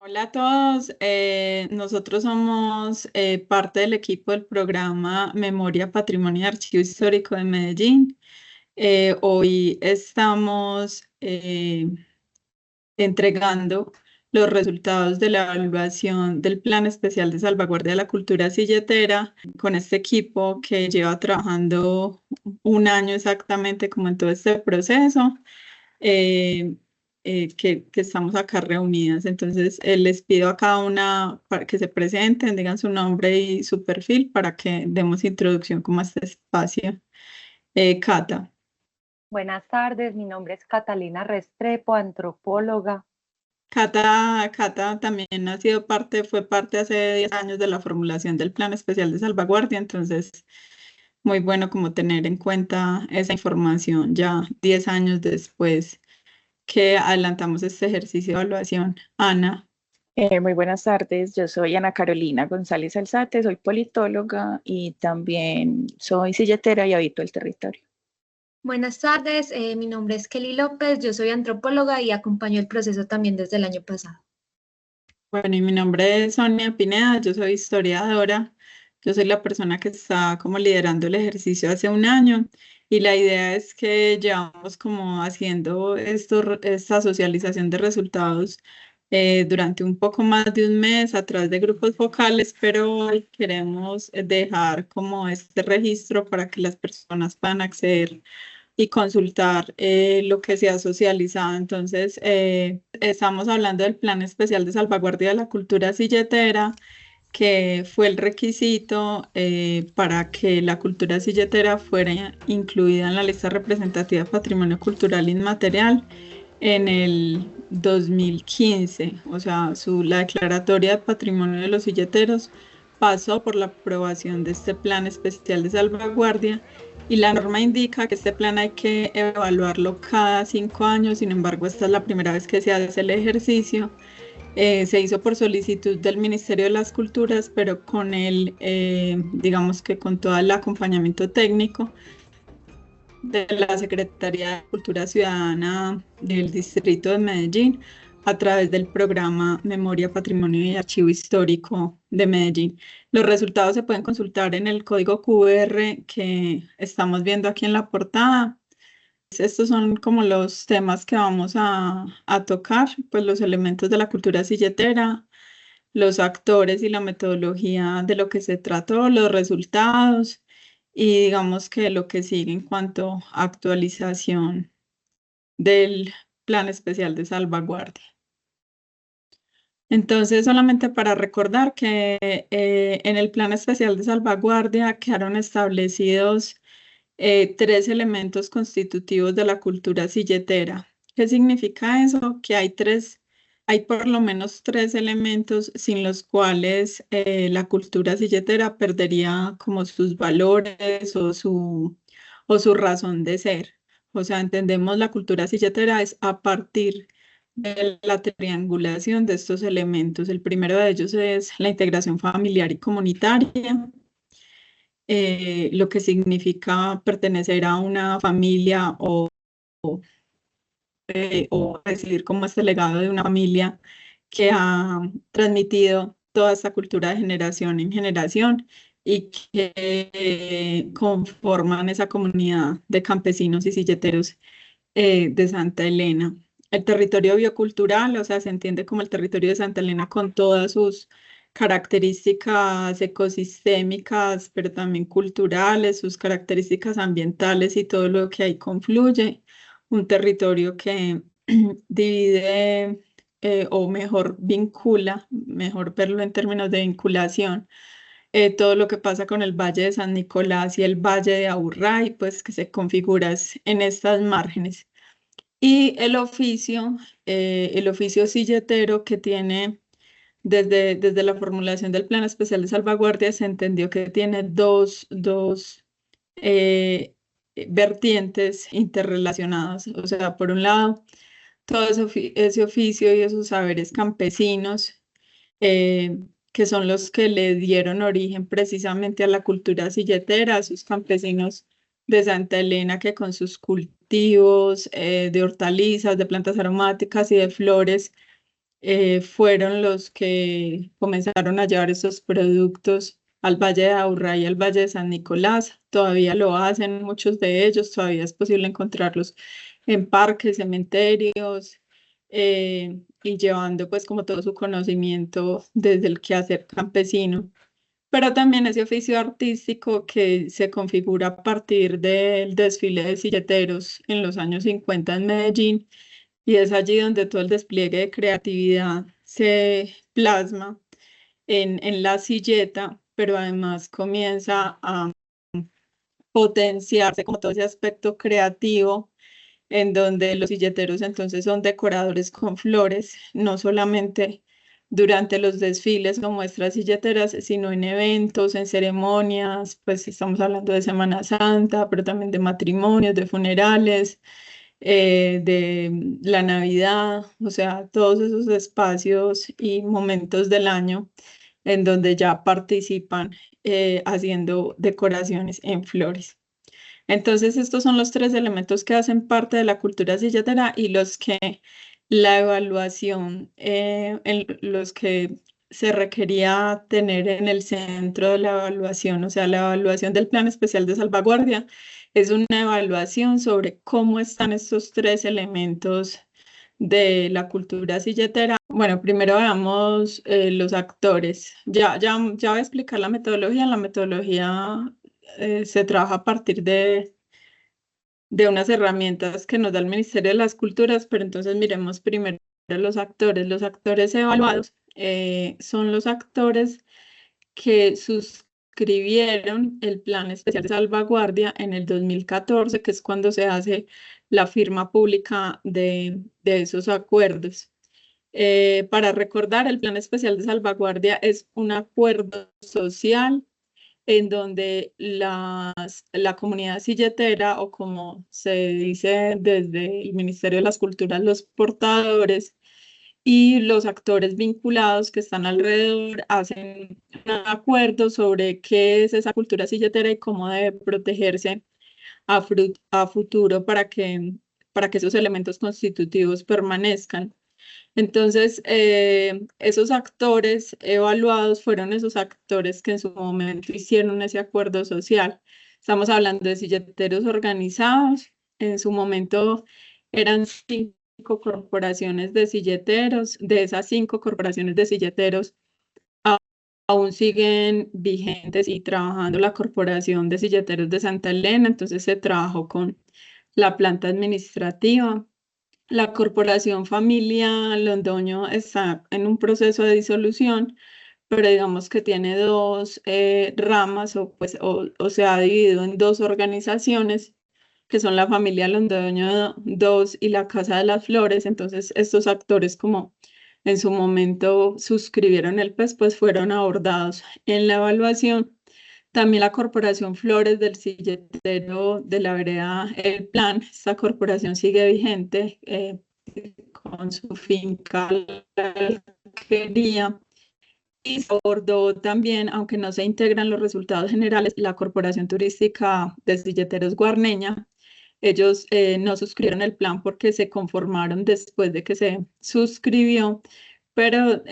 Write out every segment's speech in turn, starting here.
Hola a todos, nosotros somos parte del equipo del programa Memoria, Patrimonio y Archivo Histórico de Medellín. Hoy estamos entregando los resultados de la evaluación del Plan Especial de Salvaguardia de la Cultura Silletera con este equipo que lleva trabajando un año exactamente como en todo este proceso. eh, que estamos acá reunidas. Entonces, les pido a cada una para que se presenten, digan su nombre y su perfil para que demos introducción como a este espacio. Cata. Buenas tardes, mi nombre es Catalina Restrepo, antropóloga. Cata también ha sido parte, fue parte hace 10 años de la formulación del Plan Especial de Salvaguardia, entonces muy bueno como tener en cuenta esa información ya 10 años después que adelantamos este ejercicio de evaluación. Ana. Muy buenas tardes, yo soy Ana Carolina González Alzate, soy politóloga y también soy silletera y habito el territorio. Buenas tardes, mi nombre es Kelly López, yo soy antropóloga y acompaño el proceso también desde el año pasado. Bueno, y mi nombre es Sonia Pineda, yo soy historiadora, yo soy la persona que está como liderando el ejercicio hace un año y la idea es que llevamos como haciendo esta socialización de resultados durante un poco más de un mes a través de grupos focales, pero hoy queremos dejar como este registro para que las personas puedan acceder y consultar lo que se ha socializado. Entonces, estamos hablando del Plan Especial de Salvaguardia de la Cultura Silletera, que fue el requisito para que la cultura silletera fuera incluida en la lista representativa de Patrimonio Cultural Inmaterial en el 2015. O sea, la declaratoria de patrimonio de los silleteros pasó por la aprobación de este Plan Especial de Salvaguardia y la norma indica que este plan hay que evaluarlo cada 5 años. Sin embargo, esta es la primera vez que se hace el ejercicio. Se hizo por solicitud del Ministerio de las Culturas, pero con digamos que con todo el acompañamiento técnico de la Secretaría de Cultura Ciudadana del Distrito de Medellín a través del programa Memoria, Patrimonio y Archivo Histórico de Medellín. Los resultados se pueden consultar en el código QR que estamos viendo aquí en la portada. Estos son como los temas que vamos a tocar, pues los elementos de la cultura silletera, los actores y la metodología de lo que se trató, los resultados y digamos que lo que sigue en cuanto a actualización del Plan Especial de Salvaguardia. Entonces, solamente para recordar que en el Plan Especial de Salvaguardia quedaron establecidos 3 elementos constitutivos de la cultura silletera. ¿Qué significa eso? Que hay por lo menos 3 elementos sin los cuales la cultura silletera perdería como sus valores o su razón de ser. O sea, entendemos la cultura silletera es a partir de la triangulación de estos elementos. El primero de ellos es la integración familiar y comunitaria, lo que significa pertenecer a una familia o recibir como este legado de una familia que ha transmitido toda esta cultura de generación en generación y que conforman esa comunidad de campesinos y silleteros de Santa Elena. El territorio biocultural, o sea, se entiende como el territorio de Santa Elena con todas sus características ecosistémicas, pero también culturales, sus características ambientales y todo lo que ahí confluye. Un territorio que divide o mejor vincula, mejor verlo en términos de vinculación, todo lo que pasa con el Valle de San Nicolás y el Valle de Aburrá, pues que se configura en estas márgenes. Y el oficio silletero que tiene desde la formulación del Plan Especial de Salvaguardia, se entendió que tiene dos eh, vertientes interrelacionadas. O sea, por un lado, todo ese oficio y esos saberes campesinos, eh, que son los que le dieron origen precisamente a la cultura silletera, a sus campesinos de Santa Elena que con sus cultivos de hortalizas, de plantas aromáticas y de flores, fueron los que comenzaron a llevar esos productos al Valle de Aburrá y al Valle de San Nicolás. Todavía lo hacen muchos de ellos, todavía es posible encontrarlos en parques, cementerios, y llevando pues como todo su conocimiento desde el quehacer campesino. Pero también ese oficio artístico que se configura a partir del desfile de silleteros en los años 50 en Medellín, y es allí donde todo el despliegue de creatividad se plasma en la silleta, pero además comienza a potenciarse como todo ese aspecto creativo en donde los silleteros entonces son decoradores con flores, no solamente durante los desfiles o muestras silleteras, sino en eventos, en ceremonias, pues estamos hablando de Semana Santa, pero también de matrimonios, de funerales, de la Navidad, o sea, todos esos espacios y momentos del año en donde ya participan haciendo decoraciones en flores. Entonces, estos son los tres elementos que hacen parte de la cultura silletera y los que la evaluación, en los que se requería tener en el centro de la evaluación, o sea, la evaluación del Plan Especial de Salvaguardia es una evaluación sobre cómo están estos tres elementos de la cultura silletera. Bueno, primero veamos los actores. Ya voy a explicar la metodología. La metodología se trabaja a partir de unas herramientas que nos da el Ministerio de las Culturas, pero entonces miremos primero los actores. Los actores evaluados son los actores que suscribieron el Plan Especial de Salvaguardia en el 2014, que es cuando se hace la firma pública de esos acuerdos. Para recordar, el Plan Especial de Salvaguardia es un acuerdo social en donde la comunidad silletera, o como se dice desde el Ministerio de las Culturas, los portadores y los actores vinculados que están alrededor, hacen un acuerdo sobre qué es esa cultura silletera y cómo debe protegerse a futuro para que esos elementos constitutivos permanezcan. Entonces, esos actores evaluados fueron esos actores que en su momento hicieron ese acuerdo social. Estamos hablando de silleteros organizados. En su momento eran 5 corporaciones de silleteros. De esas 5 corporaciones de silleteros, aún siguen vigentes y trabajando la Corporación de Silleteros de Santa Elena. Entonces se trabajó con la planta administrativa. La Corporación Familia Londoño está en un proceso de disolución, pero digamos que tiene 2 ramas, o se ha dividido en 2 organizaciones, que son la Familia Londoño 2 y la Casa de las Flores. Entonces, estos actores, como en su momento suscribieron el PES, pues fueron abordados en la evaluación. También la Corporación Flores del Silletero de la Vereda El Plan. Esta corporación sigue vigente con su finca La Alquería. Y se abordó también, aunque no se integran los resultados generales, la Corporación Turística de Silleteros Guarneña. Ellos no suscribieron el plan porque se conformaron después de que se suscribió, pero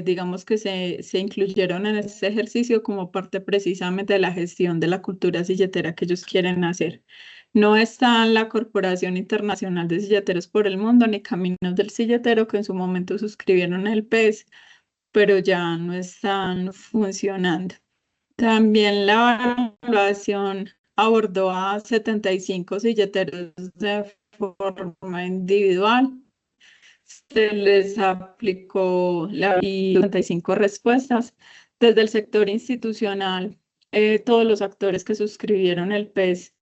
digamos que se incluyeron en este ejercicio como parte precisamente de la gestión de la cultura silletera que ellos quieren hacer. No está la Corporación Internacional de Silleteros por el Mundo ni Caminos del Silletero, que en su momento suscribieron el PES, pero ya no están funcionando. También la evaluación abordó a 75 silleteros de forma individual. Se les aplicó y 75 respuestas. Desde el sector institucional, todos los actores que suscribieron el PES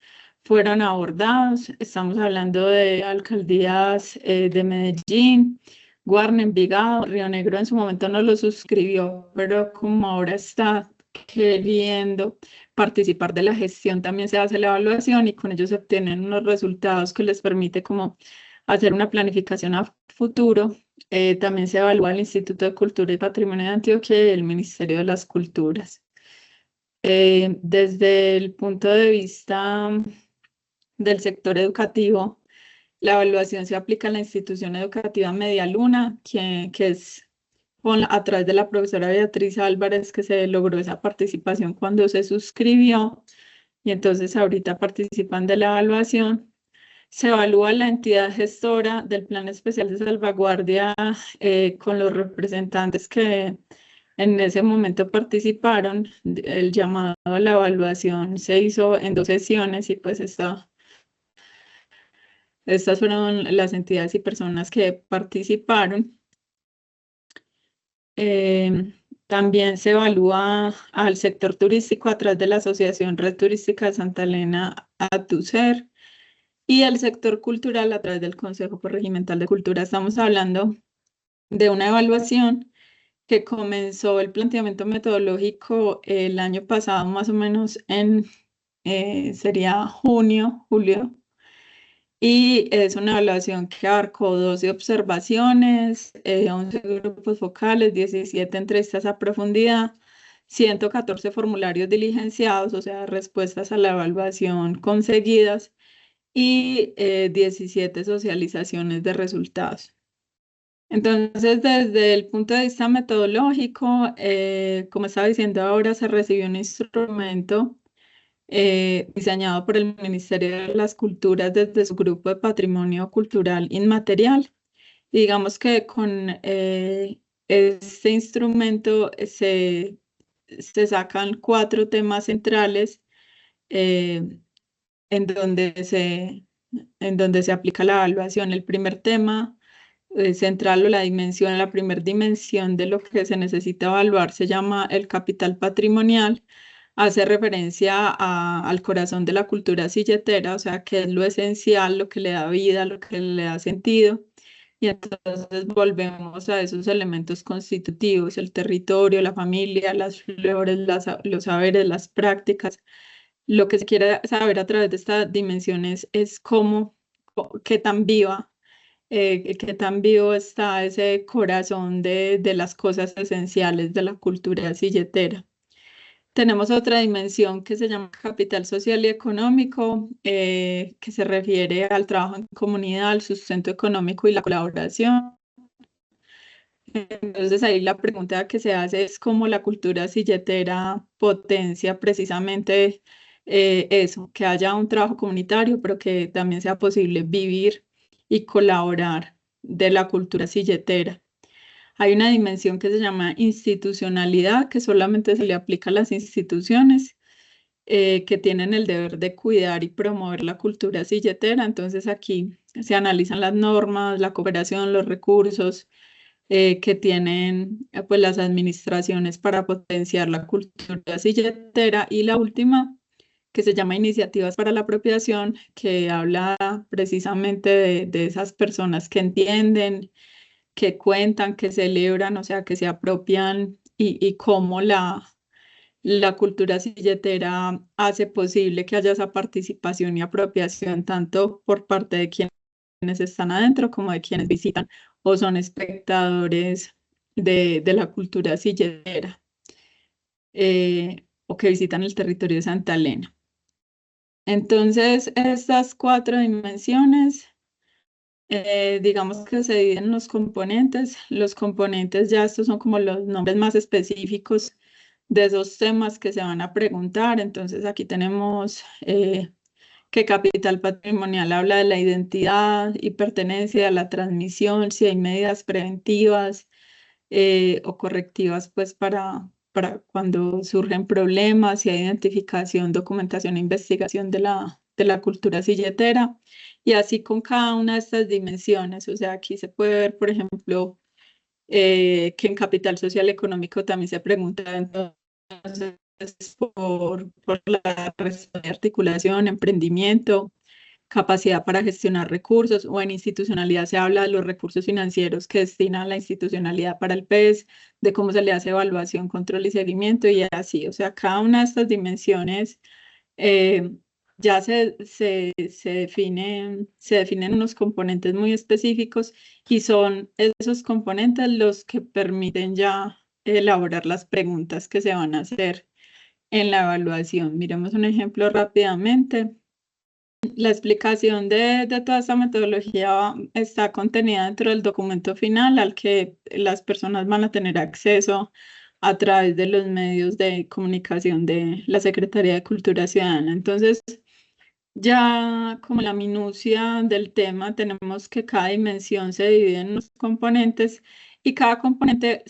fueron abordados. Estamos hablando de alcaldías de Medellín, Guarne, Envigado. Río Negro en su momento no lo suscribió, pero como ahora está queriendo participar de la gestión, también se hace la evaluación y con ellos se obtienen unos resultados que les permite como hacer una planificación a futuro. También se evalúa el Instituto de Cultura y Patrimonio de Antioquia y el Ministerio de las Culturas. Desde el punto de vista del sector educativo, La evaluación se aplica en la institución educativa Media Luna, que es a través de la profesora Beatriz Álvarez que se logró esa participación cuando se suscribió, y entonces ahorita participan de la evaluación. Se evalúa la entidad gestora del Plan Especial de Salvaguardia con los representantes que en ese momento participaron. El llamado a la evaluación se hizo en 2 sesiones y pues estas fueron las entidades y personas que participaron. También se evalúa al sector turístico a través de la Asociación Red Turística de Santa Elena, ATUCER, y al sector cultural a través del Consejo Corregimental de Cultura. Estamos hablando de una evaluación que comenzó el planteamiento metodológico el año pasado, más o menos sería junio, julio, y es una evaluación que abarcó 12 observaciones, 11 grupos focales, 17 entrevistas a profundidad, 114 formularios diligenciados, o sea, respuestas a la evaluación conseguidas, y 17 socializaciones de resultados. Entonces, desde el punto de vista metodológico, como estaba diciendo ahora, se recibió un instrumento diseñado por el Ministerio de las Culturas desde su grupo de Patrimonio Cultural Inmaterial. Y digamos que con este instrumento se sacan 4 temas centrales en donde se aplica la evaluación. El primer tema central o la primera dimensión de lo que se necesita evaluar se llama el capital patrimonial. Hace referencia al corazón de la cultura silletera, o sea, que es lo esencial, lo que le da vida, lo que le da sentido. Y entonces volvemos a esos elementos constitutivos, el territorio, la familia, las flores, los saberes, las prácticas. Lo que se quiere saber a través de estas dimensiones es qué tan vivo está ese corazón de las cosas esenciales de la cultura silletera. Tenemos otra dimensión que se llama capital social y económico, que se refiere al trabajo en comunidad, al sustento económico y la colaboración. Entonces ahí la pregunta que se hace es cómo la cultura silletera potencia precisamente eso, que haya un trabajo comunitario, pero que también sea posible vivir y colaborar de la cultura silletera. Hay una dimensión que se llama institucionalidad, que solamente se le aplica a las instituciones que tienen el deber de cuidar y promover la cultura silletera. Entonces aquí se analizan las normas, la cooperación, los recursos que tienen pues, las administraciones para potenciar la cultura silletera. Y la última, que se llama Iniciativas para la Apropiación, que habla precisamente de esas personas que entienden, que cuentan, que celebran, o sea, que se apropian y cómo la cultura silletera hace posible que haya esa participación y apropiación tanto por parte de quienes están adentro como de quienes visitan o son espectadores de la cultura silletera o que visitan el territorio de Santa Elena. Entonces, estas 4 dimensiones digamos que se dividen en los componentes. Los componentes ya estos son como los nombres más específicos de esos temas que se van a preguntar. Entonces aquí tenemos que capital patrimonial habla de la identidad y pertenencia a la transmisión, si hay medidas preventivas o correctivas pues para cuando surgen problemas, si hay identificación, documentación e investigación de la cultura silletera. Y así con cada una de estas dimensiones, o sea, aquí se puede ver, por ejemplo, que en capital social económico también se pregunta entonces por la articulación, emprendimiento, capacidad para gestionar recursos, o en institucionalidad se habla de los recursos financieros que destina la institucionalidad para el PES, de cómo se le hace evaluación, control y seguimiento, y así, o sea, cada una de estas dimensiones ya se definen unos componentes muy específicos y son esos componentes los que permiten ya elaborar las preguntas que se van a hacer en la evaluación. Miremos un ejemplo rápidamente. la explicación de toda esta metodología está contenida dentro del documento final al que las personas van a tener acceso a través de los medios de comunicación de la Secretaría de Cultura Ciudadana. Entonces, ya como la minucia del tema, tenemos que cada dimensión se divide en unos componentes y cada componente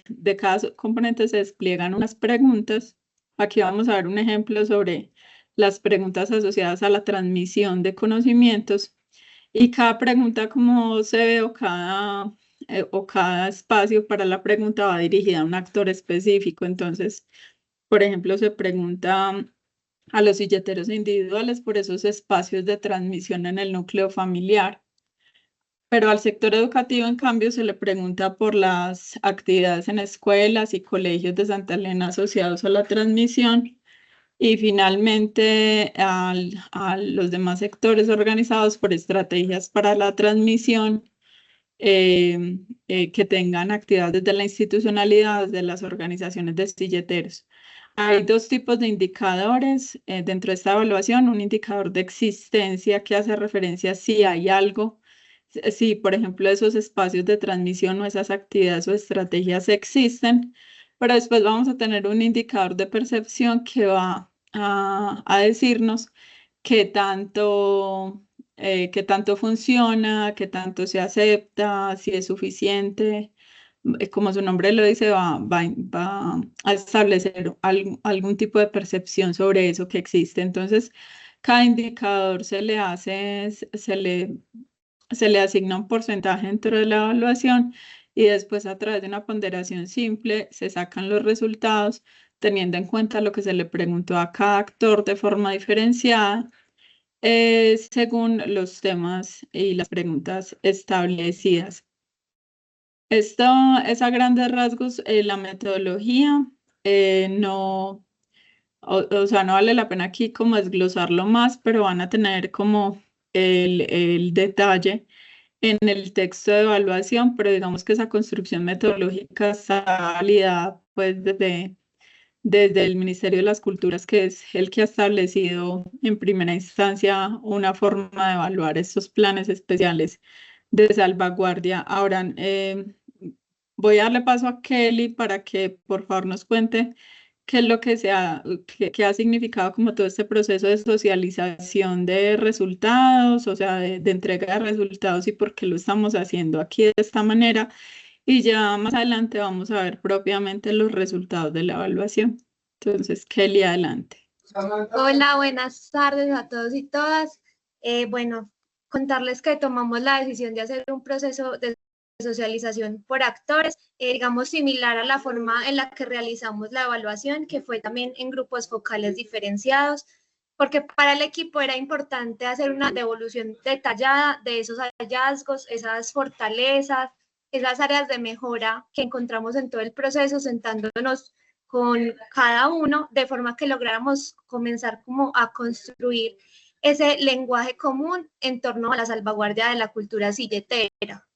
de cada componente se despliegan unas preguntas. Aquí vamos a ver un ejemplo sobre las preguntas asociadas a la transmisión de conocimientos y cada pregunta, como se ve, o cada espacio para la pregunta va dirigida a un actor específico. Entonces, por ejemplo, se pregunta a los silleteros individuales por esos espacios de transmisión en el núcleo familiar. Pero al sector educativo, en cambio, se le pregunta por las actividades en escuelas y colegios de Santa Elena asociados a la transmisión. Y finalmente a los demás sectores organizados por estrategias para la transmisión que tengan actividades desde la institucionalidad, de las organizaciones de silleteros. Hay dos tipos de indicadores dentro de esta evaluación: un indicador de existencia que hace referencia a si hay algo, si por ejemplo esos espacios de transmisión o esas actividades o estrategias existen, pero después vamos a tener un indicador de percepción que va a decirnos qué tanto funciona, qué tanto se acepta, si es suficiente. Como su nombre lo dice, va a establecer algún tipo de percepción sobre eso que existe. Entonces, cada indicador se le asigna un porcentaje dentro de la evaluación y después, a través de una ponderación simple, se sacan los resultados teniendo en cuenta lo que se le preguntó a cada actor de forma diferenciada según los temas y las preguntas establecidas. Esto es a grandes rasgos la metodología. No, o sea, no vale la pena aquí como desglosarlo más, pero van a tener como el detalle en el texto de evaluación, pero digamos que esa construcción metodológica está validada pues desde el Ministerio de las Culturas, que es el que ha establecido en primera instancia una forma de evaluar estos planes especiales de salvaguardia. Ahora, voy a darle paso a Kelly para que por favor nos cuente qué es lo que qué ha significado como todo este proceso de socialización de resultados, o sea, de entrega de resultados, y por qué lo estamos haciendo aquí de esta manera. Y ya más adelante vamos a ver propiamente los resultados de la evaluación. Entonces, Kelly, adelante. Hola, buenas tardes a todos y todas. Bueno, contarles que tomamos la decisión de hacer un proceso de socialización por actores, digamos similar a la forma en la que realizamos la evaluación, que fue también en grupos focales diferenciados, porque para el equipo era importante hacer una devolución detallada de esos hallazgos, esas fortalezas, esas áreas de mejora que encontramos en todo el proceso, sentándonos con cada uno de forma que lográramos comenzar como a construir ese lenguaje común en torno a la salvaguardia de la cultura silletera.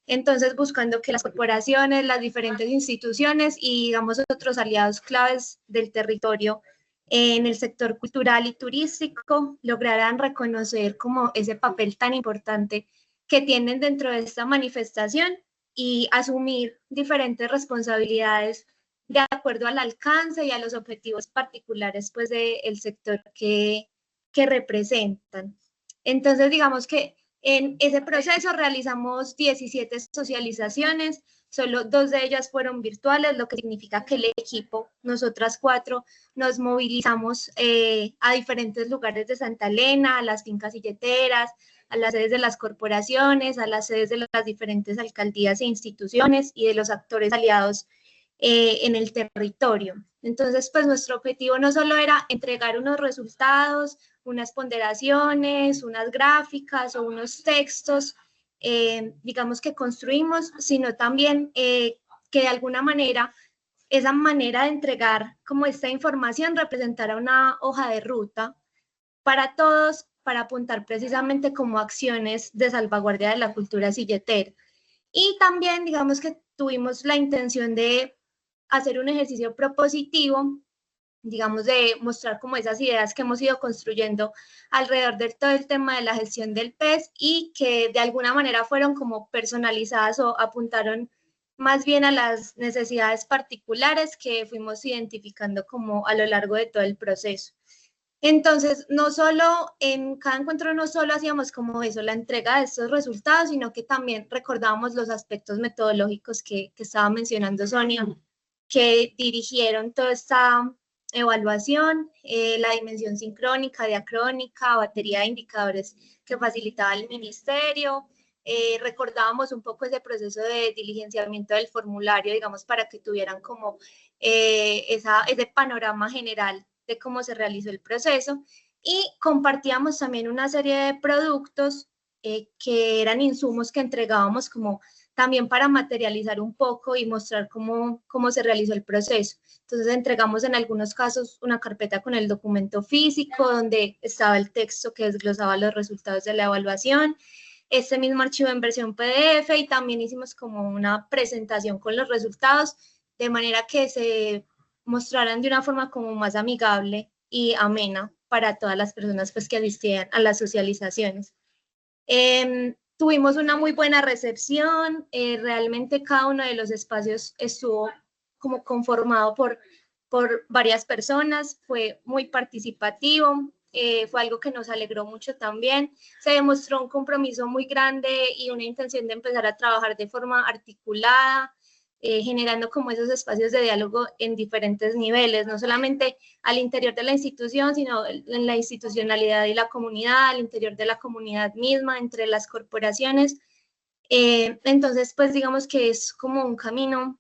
Entonces, buscando que las corporaciones, las diferentes instituciones y, digamos, otros aliados claves del territorio en el sector cultural y turístico lograran reconocer como ese papel tan importante que tienen dentro de esta manifestación y asumir diferentes responsabilidades de acuerdo al alcance y a los objetivos particulares pues del sector que representan. Entonces, digamos que en ese proceso realizamos 17 socializaciones, solo 2 de ellas fueron virtuales, lo que significa que el equipo, nosotras 4, nos movilizamos a diferentes lugares de Santa Elena, a las fincas silleteras, a las sedes de las corporaciones, a las sedes de las diferentes alcaldías e instituciones y de los actores aliados en el territorio. Entonces, pues nuestro objetivo no solo era entregar unos resultados, unas ponderaciones, unas gráficas o unos textos, digamos que construimos, sino también que de alguna manera esa manera de entregar como esta información representara una hoja de ruta para todos, para apuntar precisamente como acciones de salvaguardia de la cultura silletera. Y también, digamos que tuvimos la intención de hacer un ejercicio propositivo digamos, de mostrar como esas ideas que hemos ido construyendo alrededor de todo el tema de la gestión del pez y que de alguna manera fueron como personalizadas o apuntaron más bien a las necesidades particulares que fuimos identificando como a lo largo de todo el proceso. Entonces, no solo en cada encuentro, no solo hacíamos como eso, la entrega de estos resultados, sino que también recordábamos los aspectos metodológicos que estaba mencionando Sonia, que dirigieron toda esta evaluación, la dimensión sincrónica, diacrónica, batería de indicadores que facilitaba el ministerio. Recordábamos un poco ese proceso de diligenciamiento del formulario, digamos, para que tuvieran como ese panorama general de cómo se realizó el proceso, y compartíamos también una serie de productos que eran insumos que entregábamos como también para materializar un poco y mostrar cómo se realizó el proceso. Entonces entregamos en algunos casos una carpeta con el documento físico donde estaba el texto que desglosaba los resultados de la evaluación, este mismo archivo en versión PDF, y también hicimos como una presentación con los resultados de manera que se mostraran de una forma como más amigable y amena para todas las personas pues, que asistían a las socializaciones. Tuvimos una muy buena recepción, realmente cada uno de los espacios estuvo como conformado por varias personas, fue muy participativo, fue algo que nos alegró mucho también, se demostró un compromiso muy grande y una intención de empezar a trabajar de forma articulada, generando como esos espacios de diálogo en diferentes niveles, no solamente al interior de la institución, sino en la institucionalidad y la comunidad, al interior de la comunidad misma, entre las corporaciones. Entonces, pues digamos que es como un camino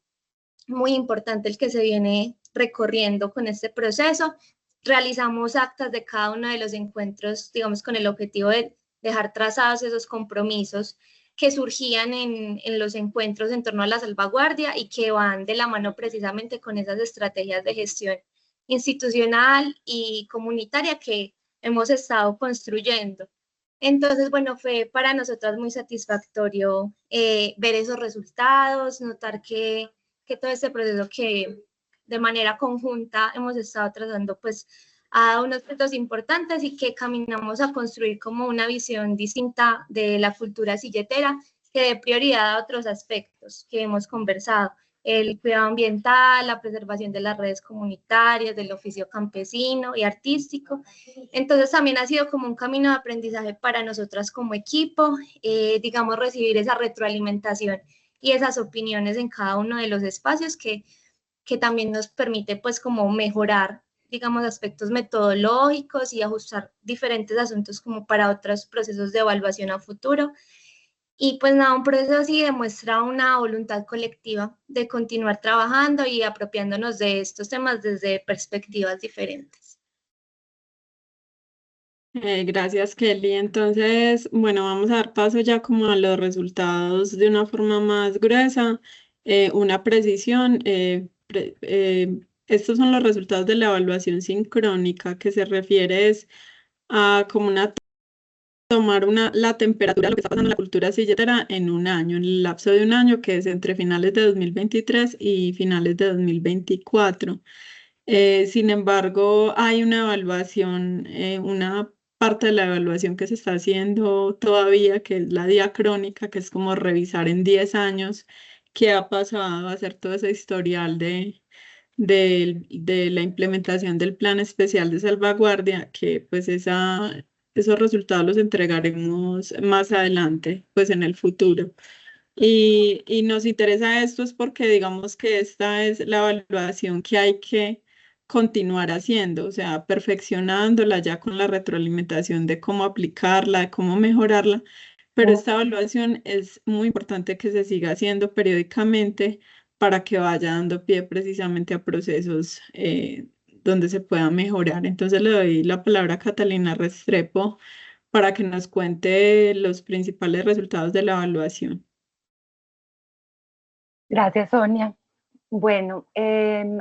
muy importante el que se viene recorriendo con este proceso. Realizamos actas de cada uno de los encuentros, digamos, con el objetivo de dejar trazados esos compromisos que surgían en los encuentros en torno a la salvaguardia y que van de la mano precisamente con esas estrategias de gestión institucional y comunitaria que hemos estado construyendo. Entonces, bueno, fue para nosotras muy satisfactorio ver esos resultados, notar que todo este proceso que de manera conjunta hemos estado trazando, pues ha dado unos frutos importantes y que caminamos a construir como una visión distinta de la cultura silletera que dé prioridad a otros aspectos que hemos conversado, el cuidado ambiental, la preservación de las redes comunitarias, del oficio campesino y artístico. Entonces también ha sido como un camino de aprendizaje para nosotras como equipo, digamos, recibir esa retroalimentación y esas opiniones en cada uno de los espacios que también nos permite pues como mejorar, digamos, aspectos metodológicos y ajustar diferentes asuntos como para otros procesos de evaluación a futuro. Y pues nada, un proceso así demuestra una voluntad colectiva de continuar trabajando y apropiándonos de estos temas desde perspectivas diferentes. Gracias, Kelly. Entonces, bueno, vamos a dar paso ya como a los resultados de una forma más gruesa, una precisión. Estos son los resultados de la evaluación sincrónica, que se refiere a como tomar la temperatura de lo que está pasando en la cultura silletera en un año, en el lapso de un año, que es entre finales de 2023 y finales de 2024. Sin embargo, hay una evaluación, una parte de la evaluación que se está haciendo todavía, que es la diacrónica, que es como revisar en 10 años qué ha pasado, hacer todo ese historial de la implementación del Plan Especial de Salvaguardia, que pues esos resultados los entregaremos más adelante, pues en el futuro. Y nos interesa esto es porque digamos que esta es la evaluación que hay que continuar haciendo, o sea, perfeccionándola ya con la retroalimentación de cómo aplicarla, de cómo mejorarla, pero esta evaluación es muy importante que se siga haciendo periódicamente para que vaya dando pie precisamente a procesos donde se pueda mejorar. Entonces le doy la palabra a Catalina Restrepo para que nos cuente los principales resultados de la evaluación. Gracias, Sonia. Bueno,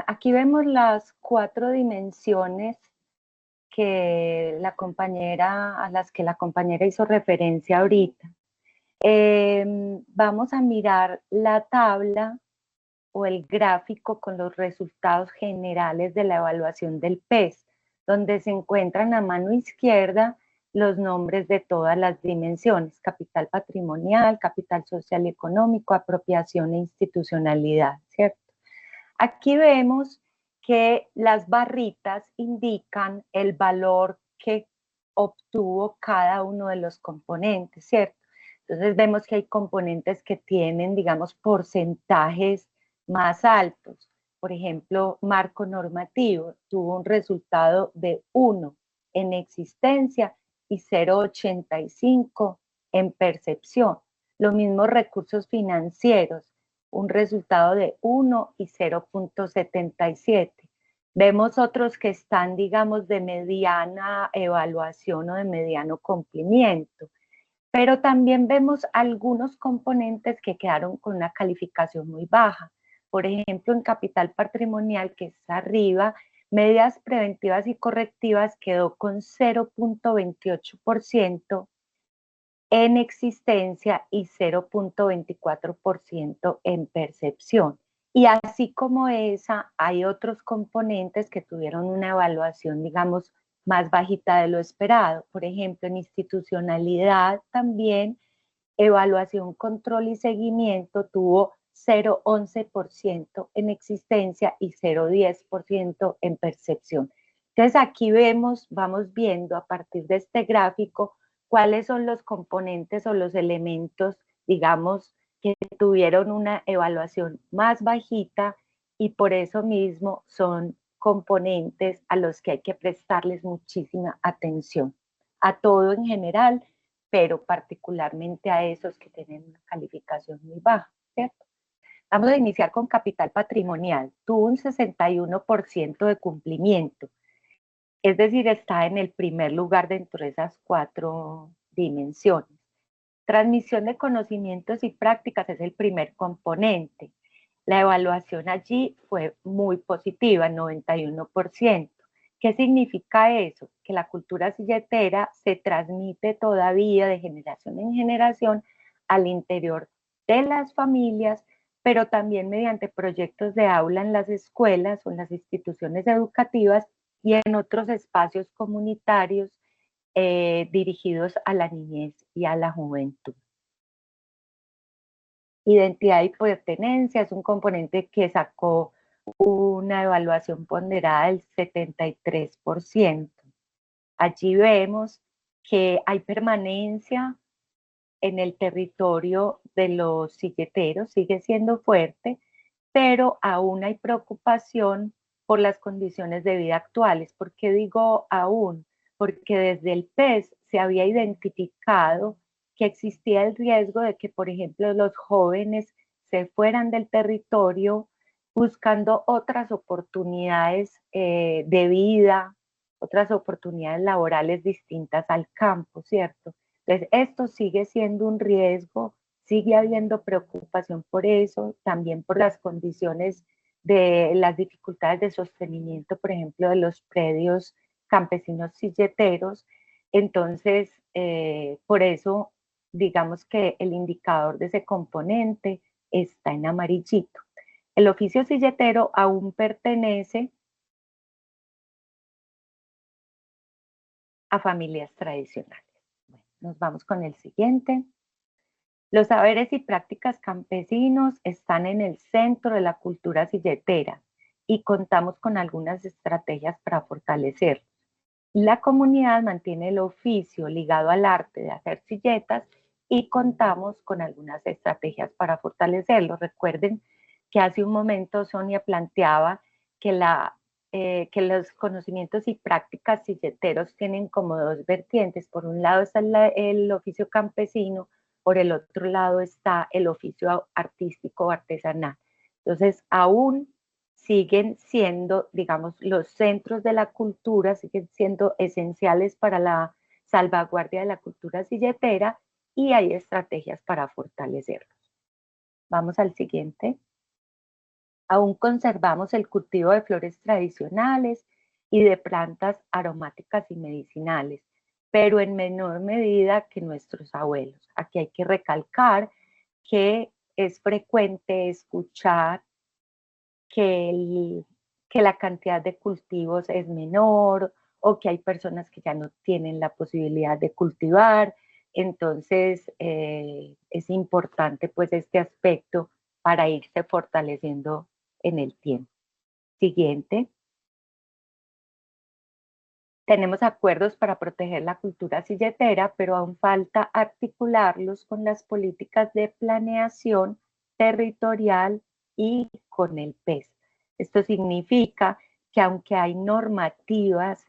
aquí vemos las 4 dimensiones a las que la compañera hizo referencia ahorita. Vamos a mirar la tabla o el gráfico con los resultados generales de la evaluación del PES, donde se encuentran a mano izquierda los nombres de todas las dimensiones: capital patrimonial, capital social y económico, apropiación e institucionalidad, ¿cierto? Aquí vemos que las barritas indican el valor que obtuvo cada uno de los componentes, ¿cierto? Entonces vemos que hay componentes que tienen, digamos, porcentajes más altos. Por ejemplo, marco normativo tuvo un resultado de 1 en existencia y 0,85 en percepción. Lo mismo recursos financieros, un resultado de 1 y 0,77. Vemos otros que están, digamos, de mediana evaluación o de mediano cumplimiento, pero también vemos algunos componentes que quedaron con una calificación muy baja. Por ejemplo, en capital patrimonial, que está arriba, medidas preventivas y correctivas quedó con 0,28% en existencia y 0,24% en percepción. Y así como esa, hay otros componentes que tuvieron una evaluación, digamos, más bajita de lo esperado. Por ejemplo, en institucionalidad también, evaluación, control y seguimiento tuvo 0,11% en existencia y 0,10% en percepción. Entonces aquí vamos viendo a partir de este gráfico cuáles son los componentes o los elementos, digamos, que tuvieron una evaluación más bajita y por eso mismo son componentes a los que hay que prestarles muchísima atención. A todo en general, pero particularmente a esos que tienen una calificación muy baja, ¿cierto? Vamos a iniciar con capital patrimonial. Tuvo un 61% de cumplimiento, es decir, está en el primer lugar dentro de esas 4 dimensiones. Transmisión de conocimientos y prácticas es el primer componente. La evaluación allí fue muy positiva, 91%. ¿Qué significa eso? Que la cultura silletera se transmite todavía de generación en generación al interior de las familias, pero también mediante proyectos de aula en las escuelas o en las instituciones educativas y en otros espacios comunitarios dirigidos a la niñez y a la juventud. Identidad y pertenencia es un componente que sacó una evaluación ponderada del 73%. Allí vemos que hay permanencia en el territorio de los silleteros, sigue siendo fuerte, pero aún hay preocupación por las condiciones de vida actuales. ¿Por qué digo aún? Porque desde el PES se había identificado que existía el riesgo de que, por ejemplo, los jóvenes se fueran del territorio buscando otras oportunidades de vida, otras oportunidades laborales distintas al campo, ¿cierto? Entonces, esto sigue siendo un riesgo, sigue habiendo preocupación por eso, también por las condiciones de las dificultades de sostenimiento, por ejemplo, de los predios campesinos silleteros. Entonces, por eso, digamos que el indicador de ese componente está en amarillito. El oficio silletero aún pertenece a familias tradicionales. Bueno, nos vamos con el siguiente. Los saberes y prácticas campesinos están en el centro de la cultura silletera y contamos con algunas estrategias para fortalecerlos. La comunidad mantiene el oficio ligado al arte de hacer silletas y contamos con algunas estrategias para fortalecerlo. Recuerden que hace un momento Sonia planteaba que los conocimientos y prácticas silleteros tienen como 2 vertientes. Por un lado está el oficio campesino, por el otro lado está el oficio artístico o artesanal. Entonces, aún siguen siendo, digamos, los centros de la cultura, siguen siendo esenciales para la salvaguardia de la cultura silletera y hay estrategias para fortalecerlos. Vamos al siguiente. Aún conservamos el cultivo de flores tradicionales y de plantas aromáticas y medicinales, pero en menor medida que nuestros abuelos. Aquí hay que recalcar que es frecuente escuchar que la cantidad de cultivos es menor o que hay personas que ya no tienen la posibilidad de cultivar. Entonces, es importante pues este aspecto para irse fortaleciendo en el tiempo. Siguiente. Tenemos acuerdos para proteger la cultura silletera, pero aún falta articularlos con las políticas de planeación territorial y con el PES. Esto significa que aunque hay normativas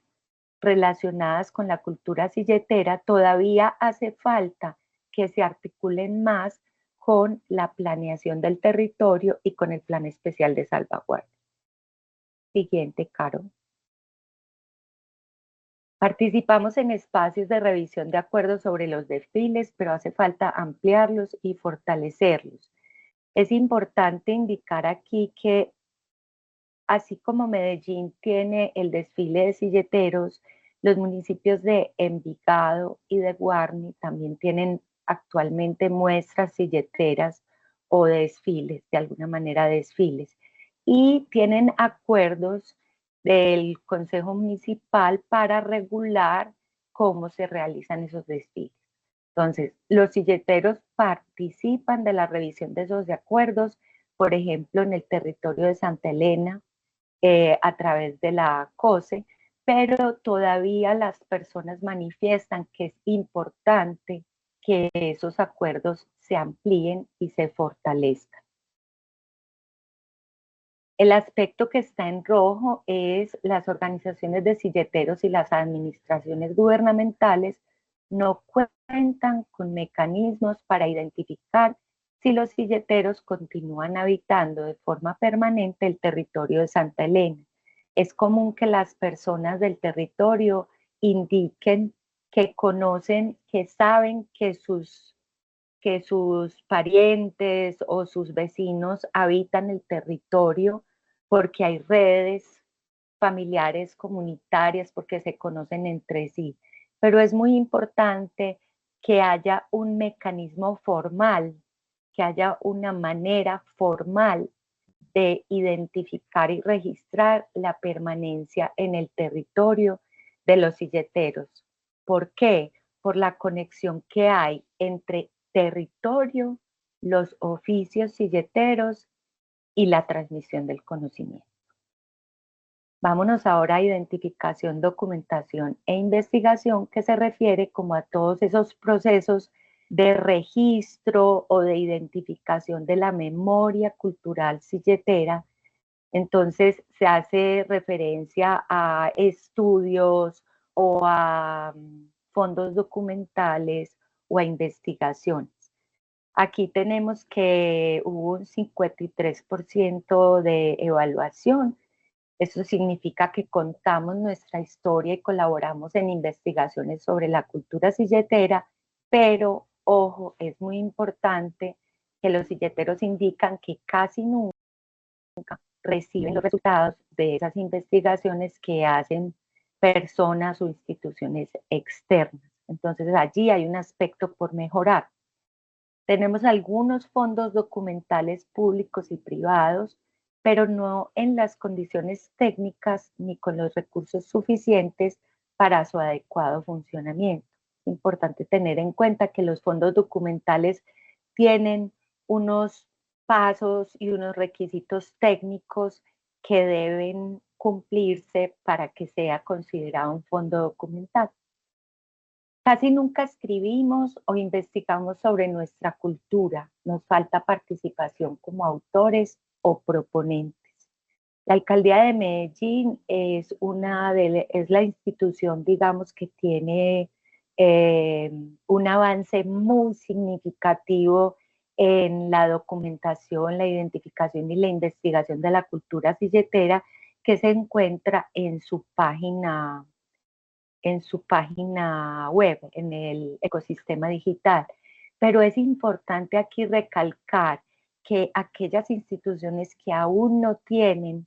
relacionadas con la cultura silletera, todavía hace falta que se articulen más con la planeación del territorio y con el Plan Especial de Salvaguardia. Siguiente, Caro. Participamos en espacios de revisión de acuerdos sobre los desfiles, pero hace falta ampliarlos y fortalecerlos. Es importante indicar aquí que así como Medellín tiene el desfile de silleteros, los municipios de Envigado y de Guarni también tienen actualmente muestras silleteras o desfiles, de alguna manera desfiles, y tienen acuerdos del Consejo Municipal para regular cómo se realizan esos desfiles. Entonces, los silleteros participan de la revisión de esos acuerdos, por ejemplo, en el territorio de Santa Elena, a través de la COSE, pero todavía las personas manifiestan que es importante que esos acuerdos se amplíen y se fortalezcan. El aspecto que está en rojo es las organizaciones de silleteros y las administraciones gubernamentales no cuentan con mecanismos para identificar si los silleteros continúan habitando de forma permanente el territorio de Santa Elena. Es común que las personas del territorio indiquen que conocen, que saben que sus parientes o sus vecinos habitan el territorio porque hay redes familiares, comunitarias, porque se conocen entre sí. Pero es muy importante que haya un mecanismo formal, que haya una manera formal de identificar y registrar la permanencia en el territorio de los silleteros. ¿Por qué? Por la conexión que hay entre territorio, los oficios silleteros y la transmisión del conocimiento. Vámonos ahora a identificación, documentación e investigación, que se refiere como a todos esos procesos de registro o de identificación de la memoria cultural silletera. Entonces se hace referencia a estudios o a fondos documentales o a investigaciones. Aquí tenemos que hubo un 53% de evaluación. Eso significa que contamos nuestra historia y colaboramos en investigaciones sobre la cultura silletera, pero, ojo, es muy importante que los silleteros indican que casi nunca reciben los resultados de esas investigaciones que hacen personas o instituciones externas. Entonces, allí hay un aspecto por mejorar. Tenemos algunos fondos documentales públicos y privados, pero no en las condiciones técnicas ni con los recursos suficientes para su adecuado funcionamiento. Es importante tener en cuenta que los fondos documentales tienen unos pasos y unos requisitos técnicos que deben cumplirse para que sea considerado un fondo documental. Casi nunca escribimos o investigamos sobre nuestra cultura. Nos falta participación como autores o proponentes. La Alcaldía de Medellín es la institución, digamos, que tiene un avance muy significativo en la documentación, la identificación y la investigación de la cultura silletera, que se encuentra en su página web, en el ecosistema digital. Pero es importante aquí recalcar que aquellas instituciones que aún no tienen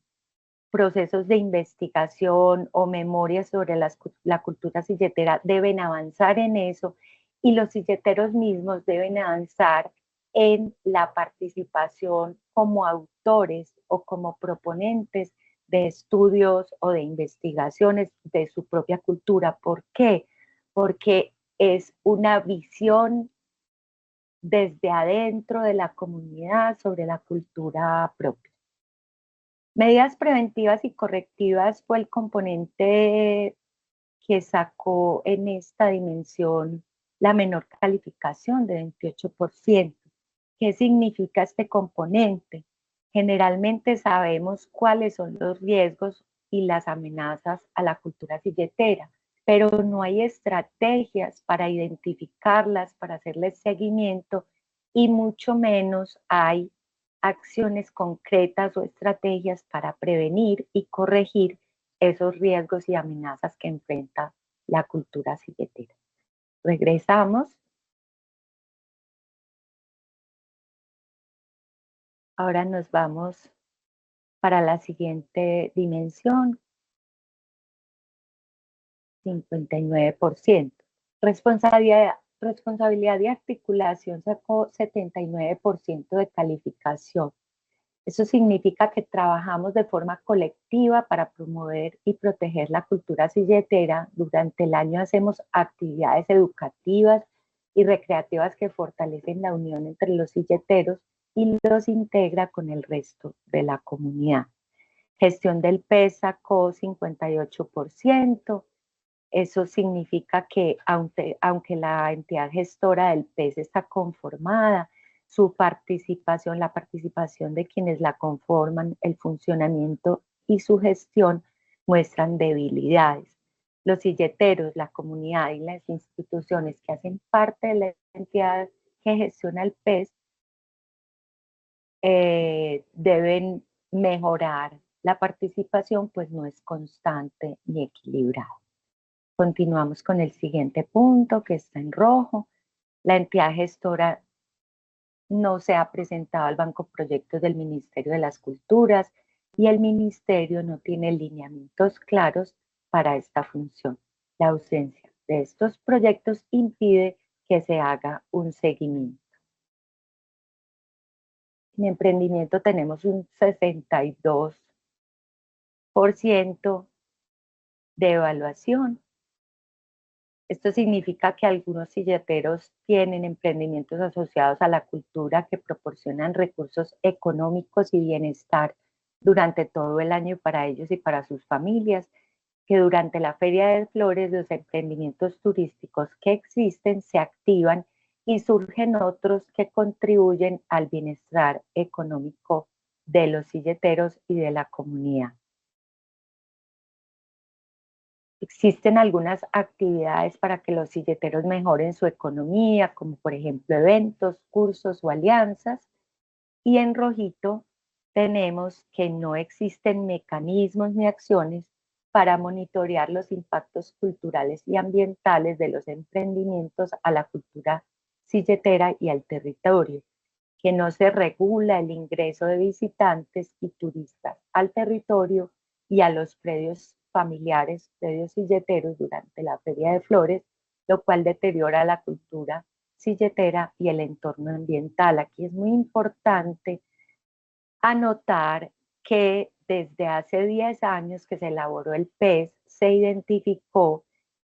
procesos de investigación o memorias sobre la cultura silletera deben avanzar en eso, y los silleteros mismos deben avanzar en la participación como autores autores o como proponentes de estudios o de investigaciones de su propia cultura. ¿Por qué? Porque es una visión desde adentro de la comunidad sobre la cultura propia. Medidas preventivas y correctivas fue el componente que sacó en esta dimensión la menor calificación de 28%. ¿Qué significa este componente? Generalmente sabemos cuáles son los riesgos y las amenazas a la cultura silletera, pero no hay estrategias para identificarlas, para hacerles seguimiento, y mucho menos hay acciones concretas o estrategias para prevenir y corregir esos riesgos y amenazas que enfrenta la cultura silletera. Regresamos. Ahora nos vamos para la siguiente dimensión, 59%. Responsabilidad y articulación sacó 79% de calificación. Eso significa que trabajamos de forma colectiva para promover y proteger la cultura silletera. Durante el año hacemos actividades educativas y recreativas que fortalecen la unión entre los silleteros y los integra con el resto de la comunidad. Gestión del PES sacó 58%. Eso significa que aunque la entidad gestora del PES está conformada, su participación, la participación de quienes la conforman, el funcionamiento y su gestión muestran debilidades. Los silleteros, la comunidad y las instituciones que hacen parte de la entidad que gestiona el PES deben mejorar la participación, pues no es constante ni equilibrada. Continuamos con el siguiente punto que está en rojo. La entidad gestora no se ha presentado al Banco Proyectos del Ministerio de las Culturas y el Ministerio no tiene lineamientos claros para esta función. La ausencia de estos proyectos impide que se haga un seguimiento. En emprendimiento tenemos un 62% de evaluación. Esto significa que algunos silleteros tienen emprendimientos asociados a la cultura que proporcionan recursos económicos y bienestar durante todo el año para ellos y para sus familias, que durante la Feria de Flores los emprendimientos turísticos que existen se activan y surgen otros que contribuyen al bienestar económico de los silleteros y de la comunidad. Existen algunas actividades para que los silleteros mejoren su economía, como por ejemplo eventos, cursos o alianzas. Y en rojito tenemos que no existen mecanismos ni acciones para monitorear los impactos culturales y ambientales de los emprendimientos a la cultura silletera y al territorio, que no se regula el ingreso de visitantes y turistas al territorio y a los predios familiares, predios silleteros durante la Feria de Flores, lo cual deteriora la cultura silletera y el entorno ambiental. Aquí es muy importante anotar que desde hace 10 años que se elaboró el PES, se identificó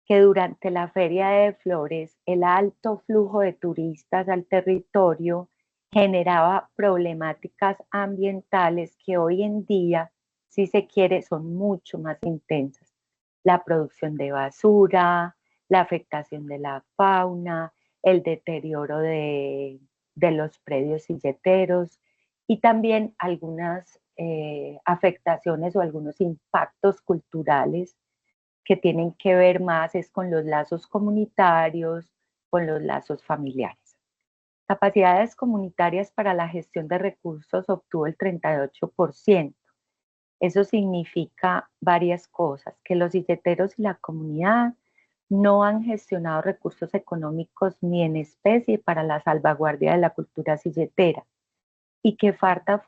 que durante la Feria de Flores el alto flujo de turistas al territorio generaba problemáticas ambientales que hoy en día, si se quiere, son mucho más intensas. La producción de basura, la afectación de la fauna, el deterioro de los predios silleteros y también algunas afectaciones o algunos impactos culturales que tienen que ver más es con los lazos comunitarios, con los lazos familiares. Capacidades comunitarias para la gestión de recursos obtuvo el 38%. Eso significa varias cosas, que los silleteros y la comunidad no han gestionado recursos económicos ni en especie para la salvaguardia de la cultura silletera y que falta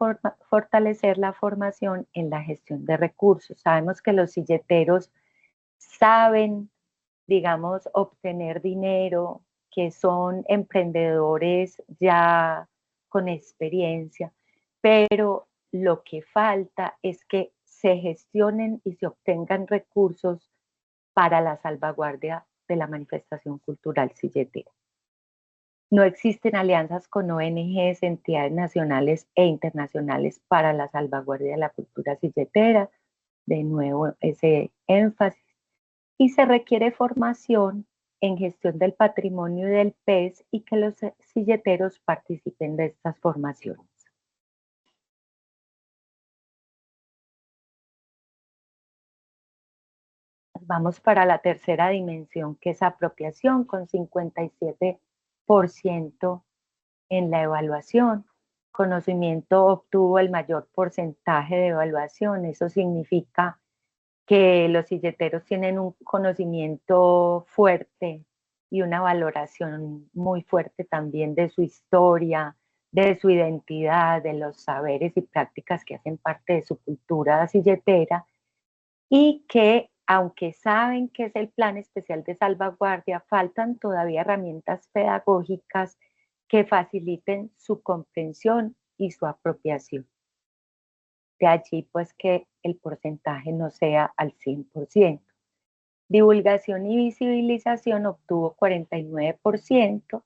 fortalecer la formación en la gestión de recursos. Sabemos que los silleteros saben, digamos, obtener dinero, que son emprendedores ya con experiencia, pero lo que falta es que se gestionen y se obtengan recursos para la salvaguardia de la manifestación cultural silletera. No existen alianzas con ONGs, entidades nacionales e internacionales para la salvaguardia de la cultura silletera. De nuevo, ese énfasis. Y se requiere formación en gestión del patrimonio y del pez y que los silleteros participen de estas formaciones. Vamos para la tercera dimensión, que es apropiación, con 57% en la evaluación. Conocimiento obtuvo el mayor porcentaje de evaluación. Eso significa que los silleteros tienen un conocimiento fuerte y una valoración muy fuerte también de su historia, de su identidad, de los saberes y prácticas que hacen parte de su cultura silletera, y que aunque saben que es el Plan Especial de Salvaguardia, faltan todavía herramientas pedagógicas que faciliten su comprensión y su apropiación. De allí pues que el porcentaje no sea al 100%. Divulgación y visibilización obtuvo 49%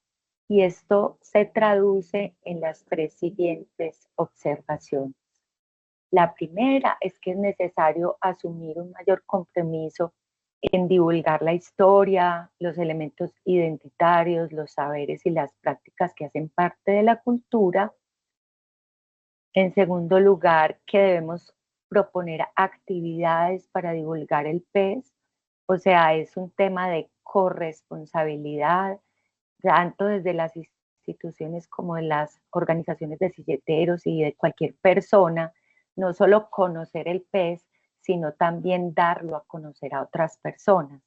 y esto se traduce en las tres siguientes observaciones. La primera es que es necesario asumir un mayor compromiso en divulgar la historia, los elementos identitarios, los saberes y las prácticas que hacen parte de la cultura. En segundo lugar, que debemos proponer actividades para divulgar el pez, o sea, es un tema de corresponsabilidad, tanto desde las instituciones como de las organizaciones de silleteros y de cualquier persona, no solo conocer el pez, sino también darlo a conocer a otras personas.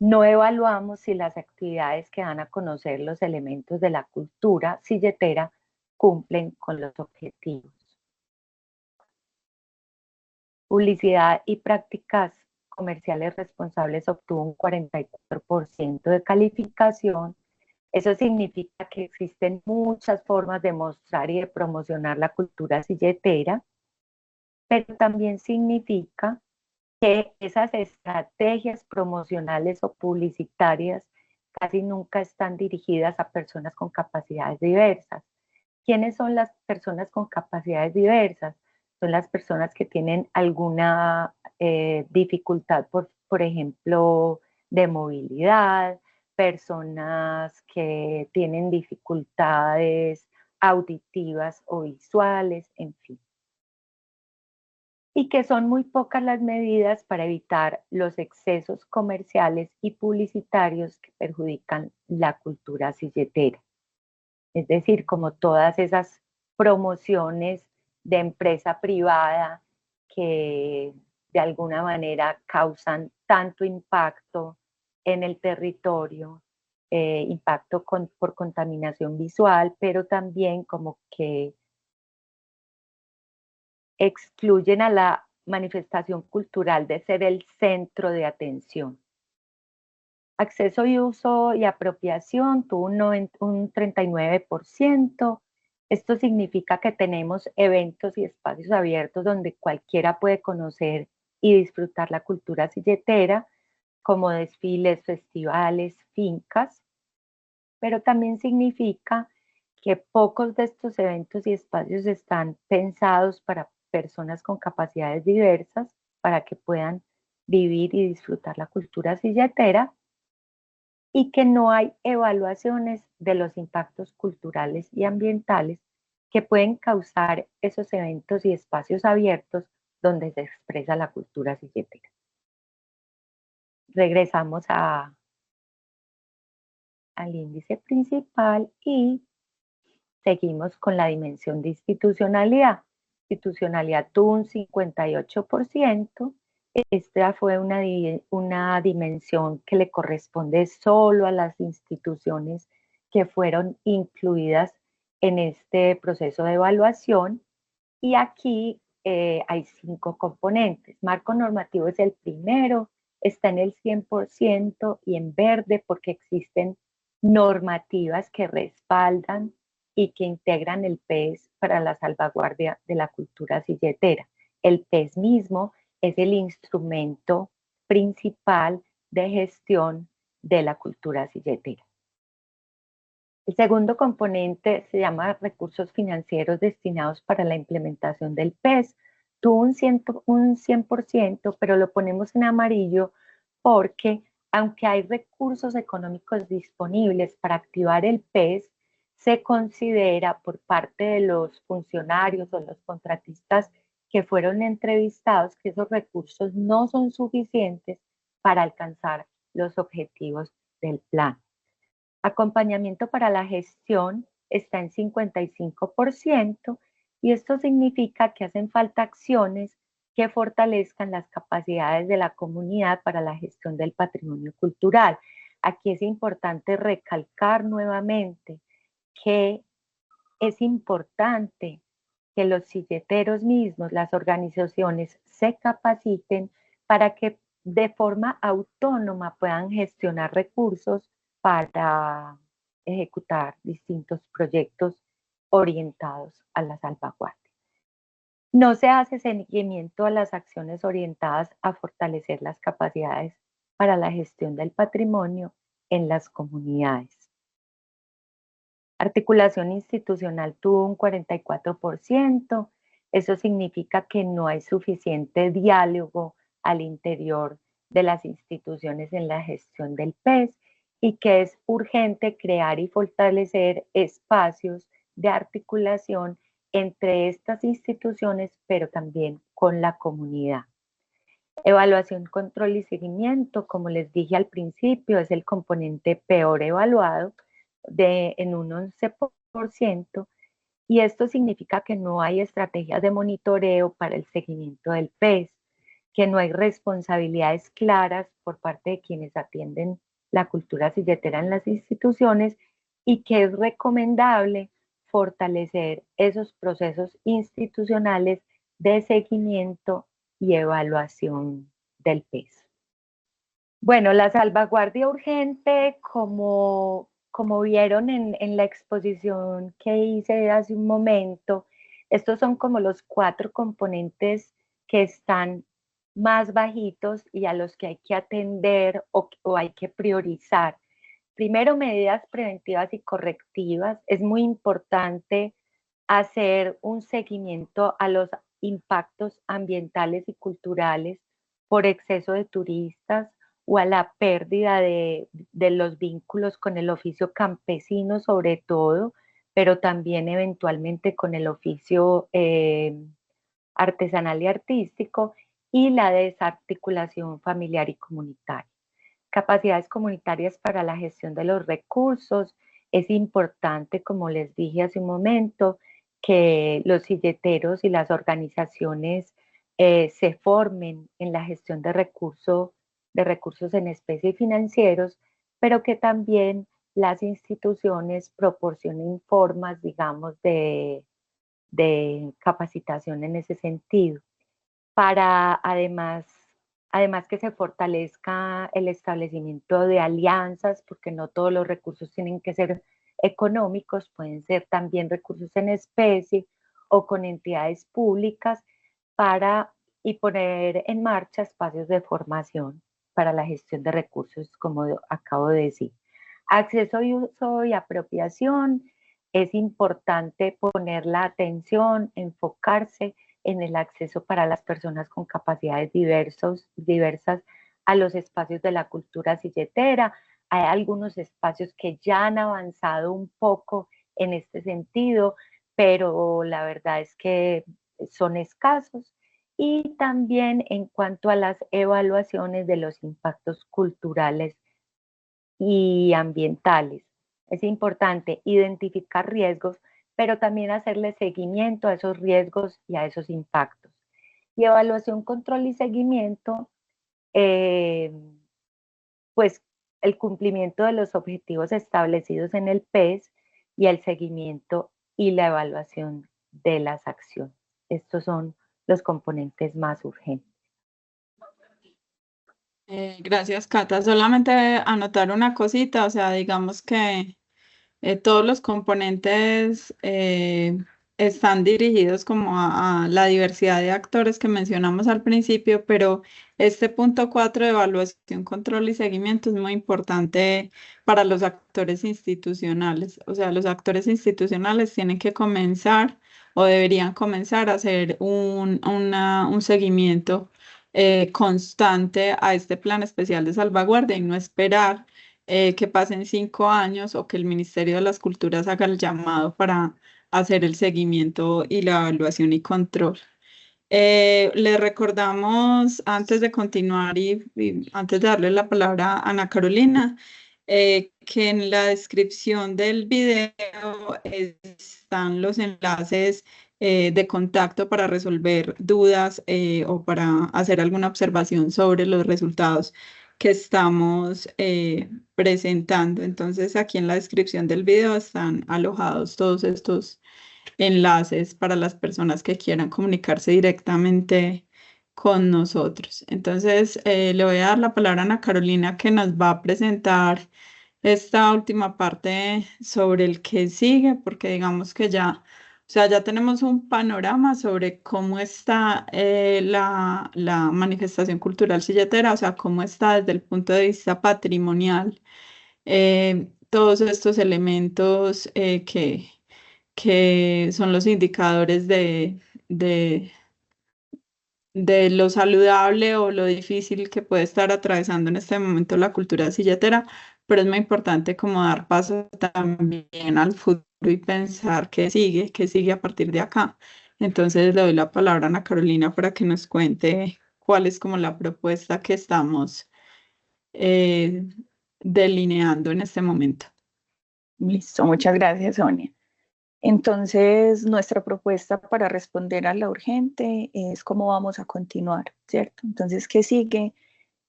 No evaluamos si las actividades que dan a conocer los elementos de la cultura silletera cumplen con los objetivos. Publicidad y prácticas comerciales responsables obtuvo un 44% de calificación. Eso significa que existen muchas formas de mostrar y de promocionar la cultura silletera, pero también significa que esas estrategias promocionales o publicitarias casi nunca están dirigidas a personas con capacidades diversas. ¿Quiénes son las personas con capacidades diversas? Son las personas que tienen alguna dificultad, por ejemplo, de movilidad, personas que tienen dificultades auditivas o visuales, en fin. Y que son muy pocas las medidas para evitar los excesos comerciales y publicitarios que perjudican la cultura silletera. Es decir, como todas esas promociones de empresa privada que de alguna manera causan tanto impacto en el territorio, impacto por contaminación visual, pero también como que excluyen a la manifestación cultural de ser el centro de atención. Acceso y uso y apropiación tuvo un 39%. Esto significa que tenemos eventos y espacios abiertos donde cualquiera puede conocer y disfrutar la cultura silletera, como desfiles, festivales, fincas, pero también significa que pocos de estos eventos y espacios están pensados para personas con capacidades diversas, para que puedan vivir y disfrutar la cultura silletera, y que no hay evaluaciones de los impactos culturales y ambientales que pueden causar esos eventos y espacios abiertos donde se expresa la cultura silletera. Regresamos al índice principal y seguimos con la dimensión de institucionalidad. Institucionalidad tuvo un 58%. Esta fue una dimensión que le corresponde solo a las instituciones que fueron incluidas en este proceso de evaluación. Y aquí hay 5 componentes. Marco normativo es el primero, está en el 100% y en verde porque existen normativas que respaldan y que integran el PES para la salvaguardia de la cultura silletera. El PES mismo es el instrumento principal de gestión de la cultura silletera. El segundo componente se llama recursos financieros destinados para la implementación del PES. Tuvo un 100%, pero lo ponemos en amarillo porque aunque hay recursos económicos disponibles para activar el PES, se considera por parte de los funcionarios o los contratistas que fueron entrevistados que esos recursos no son suficientes para alcanzar los objetivos del plan. Acompañamiento para la gestión está en 55% y esto significa que hacen falta acciones que fortalezcan las capacidades de la comunidad para la gestión del patrimonio cultural. Aquí es importante recalcar nuevamente que es importante que los silleteros mismos, las organizaciones, se capaciten para que de forma autónoma puedan gestionar recursos para ejecutar distintos proyectos orientados a la salvaguardia. No se hace seguimiento a las acciones orientadas a fortalecer las capacidades para la gestión del patrimonio en las comunidades. Articulación institucional tuvo un 44%. Eso significa que no hay suficiente diálogo al interior de las instituciones en la gestión del PES y que es urgente crear y fortalecer espacios de articulación entre estas instituciones, pero también con la comunidad. Evaluación, control y seguimiento, como les dije al principio, es el componente peor evaluado en un 11%, y esto significa que no hay estrategias de monitoreo para el seguimiento del PES, que no hay responsabilidades claras por parte de quienes atienden la cultura silletera en las instituciones y que es recomendable fortalecer esos procesos institucionales de seguimiento y evaluación del PES. Bueno, la salvaguardia urgente, como vieron en la exposición que hice hace un momento, estos son como los 4 componentes que están más bajitos y a los que hay que atender o hay que priorizar. Primero, medidas preventivas y correctivas. Es muy importante hacer un seguimiento a los impactos ambientales y culturales por exceso de turistas o a la pérdida de los vínculos con el oficio campesino sobre todo, pero también eventualmente con el oficio artesanal y artístico, y la desarticulación familiar y comunitaria. Capacidades comunitarias para la gestión de los recursos. Es importante, como les dije hace un momento, que los silleteros y las organizaciones se formen en la gestión de recursos en especie y financieros, pero que también las instituciones proporcionen formas, digamos, de capacitación en ese sentido, para además que se fortalezca el establecimiento de alianzas, porque no todos los recursos tienen que ser económicos, pueden ser también recursos en especie o con entidades públicas, y poner en marcha espacios de formación para la gestión de recursos, como acabo de decir. Acceso y uso y apropiación. Es importante poner la atención, enfocarse en el acceso para las personas con capacidades diversas a los espacios de la cultura silletera. Hay algunos espacios que ya han avanzado un poco en este sentido, pero la verdad es que son escasos. Y también en cuanto a las evaluaciones de los impactos culturales y ambientales. Es importante identificar riesgos, pero también hacerle seguimiento a esos riesgos y a esos impactos. Y evaluación, control y seguimiento, pues el cumplimiento de los objetivos establecidos en el PES y el seguimiento y la evaluación de las acciones. Estos son los componentes más urgentes. Gracias, Cata. Solamente anotar una cosita, o sea, digamos que Todos los componentes están dirigidos como a la diversidad de actores que mencionamos al principio, pero este punto 4 de evaluación, control y seguimiento es muy importante para los actores institucionales. O sea, los actores institucionales tienen que comenzar o deberían comenzar a hacer un seguimiento constante a este plan especial de salvaguardia y no esperar que pasen 5 años o que el Ministerio de las Culturas haga el llamado para hacer el seguimiento y la evaluación y control. Le recordamos, antes de continuar y antes de darle la palabra a Ana Carolina, que en la descripción del video están los enlaces de contacto para resolver dudas o para hacer alguna observación sobre los resultados que estamos presentando. Entonces, aquí en la descripción del video están alojados todos estos enlaces para las personas que quieran comunicarse directamente con nosotros. Entonces, le voy a dar la palabra a Ana Carolina, que nos va a presentar esta última parte sobre el que sigue, porque digamos que ya, o sea, ya tenemos un panorama sobre cómo está la manifestación cultural silletera, o sea, cómo está desde el punto de vista patrimonial, todos estos elementos que son los indicadores de lo saludable o lo difícil que puede estar atravesando en este momento la cultura silletera, pero es muy importante como dar paso también al futuro y pensar qué sigue a partir de acá. Entonces le doy la palabra a Ana Carolina para que nos cuente cuál es como la propuesta que estamos eh, delineando en este momento. Listo, muchas gracias, Sonia. Entonces, nuestra propuesta para responder a la urgente es cómo vamos a continuar, ¿cierto? Entonces, ¿qué sigue?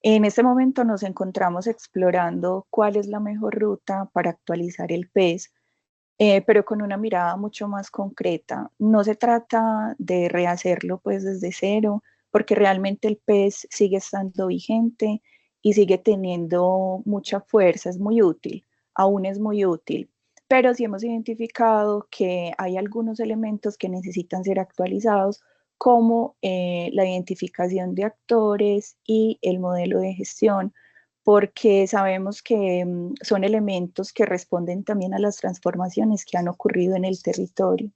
En este momento nos encontramos explorando cuál es la mejor ruta para actualizar el PES, pero con una mirada mucho más concreta. No se trata de rehacerlo pues desde cero, porque realmente el PES sigue estando vigente y sigue teniendo mucha fuerza, es muy útil, aún es muy útil. Pero sí hemos identificado que hay algunos elementos que necesitan ser actualizados, como la identificación de actores y el modelo de gestión, porque sabemos que son elementos que responden también a las transformaciones que han ocurrido en el territorio.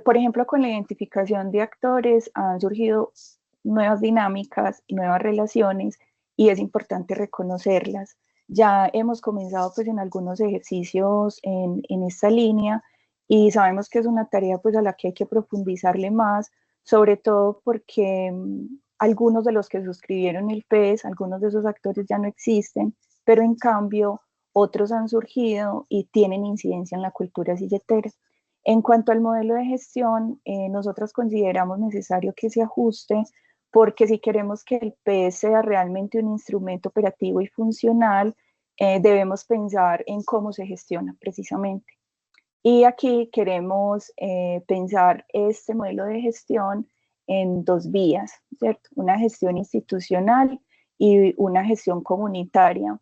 Por ejemplo, con la identificación de actores han surgido nuevas dinámicas y nuevas relaciones y es importante reconocerlas. Ya hemos comenzado pues en algunos ejercicios en esta línea y sabemos que es una tarea pues a la que hay que profundizarle más, sobre todo porque algunos de los que suscribieron el PES, algunos de esos actores ya no existen, pero en cambio otros han surgido y tienen incidencia en la cultura silletera. En cuanto al modelo de gestión, nosotros consideramos necesario que se ajuste porque si queremos que el PES sea realmente un instrumento operativo y funcional, debemos pensar en cómo se gestiona precisamente. Y aquí queremos pensar este modelo de gestión en dos vías, ¿cierto? Una gestión institucional y una gestión comunitaria,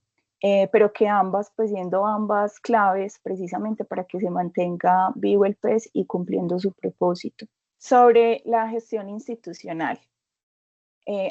pero que ambas, pues siendo ambas claves precisamente para que se mantenga vivo el PES y cumpliendo su propósito. Sobre la gestión institucional.